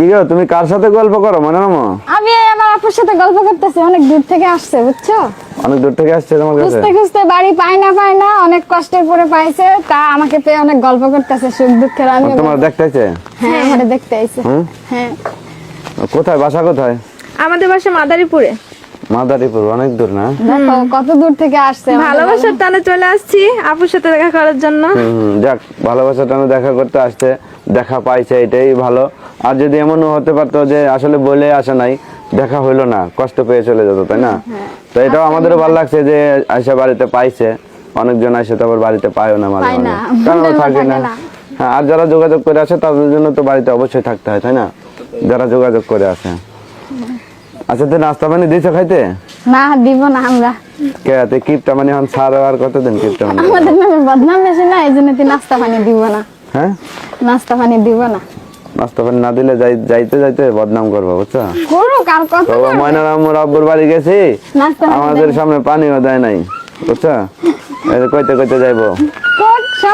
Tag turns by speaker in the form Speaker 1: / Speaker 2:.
Speaker 1: কি গো তুমি কার সাথে গল্প করো মনোরমা?
Speaker 2: আমি আমার আপুর সাথে গল্প করতেছি, অনেক দূর থেকে আসছে বুঝছো।
Speaker 1: অনেক দূর থেকে আসছে তোমার কাছে?
Speaker 2: খুঁজতে খুঁজতে বাড়ি পায় না, অনেক কষ্টের পরে পাইছে, তা আমাকে পেয়ে অনেক গল্প করতেছে সুখ দুঃখের। আমি
Speaker 1: তোমার দেখতেছে?
Speaker 2: হ্যাঁ আমারে দেখতে আইছে। হ্যাঁ
Speaker 1: কোথায় বাসা কোথায়?
Speaker 3: আমাদের বাসা মাদারীপুরে।
Speaker 1: মাদারীপুর অনেক দূর না?
Speaker 2: দেখো কত দূর থেকে আসছে।
Speaker 3: ভালোবাসার টানে চলে আসছি আপুর সাথে দেখা করার জন্য।
Speaker 1: যাক, ভালোবাসার টানে দেখা করতে আসছে, দেখা পাইছে, এটাই ভালো। আর যদি এমনও হতে পারতো যে আসলে বলে আসা নাই, দেখা হইলো না, কষ্ট পেয়ে চলে যেত, তাই না? তো এটাও আমাদেরও ভালো লাগছে যে আয়সা বাড়িতে পাইছে। অনেকজন আসে তারপর বাড়িতে পায়ও না, মাঝে মাঝে কেন থাকে না। হ্যাঁ, আর যারা যোগাযোগ করে আসে তাদের জন্য তো বাড়িতে অবশ্যই থাকতে হয়, তাই না? যারা যোগাযোগ করে আসে। আচ্ছা, তুই নাস্তা পানি দিয়েছো খাইতে?
Speaker 2: না দিব না আমরা।
Speaker 1: কে তুই কিপটা মানে এখন ছাড় আর কতদিন কিপটা মানে?
Speaker 2: আমাদের নামে বদনাম বেশি না, এই জন্য তুই নাস্তা পানি দিব না।
Speaker 1: হ্যাঁ,
Speaker 2: নাস্তা পানি দিব না।
Speaker 1: নাস্তা পানি না দিলে যাইতে যাইতে বদনাম করবো, বুঝছো?
Speaker 2: করো কার কথা
Speaker 1: তো ময়নার আম্মুর আব্বুর বাড়ি গেছি, আমাদের সামনে পানিও দেয় নাই, বুঝছো? কইতে কইতে যাইবো।
Speaker 2: সমস্যা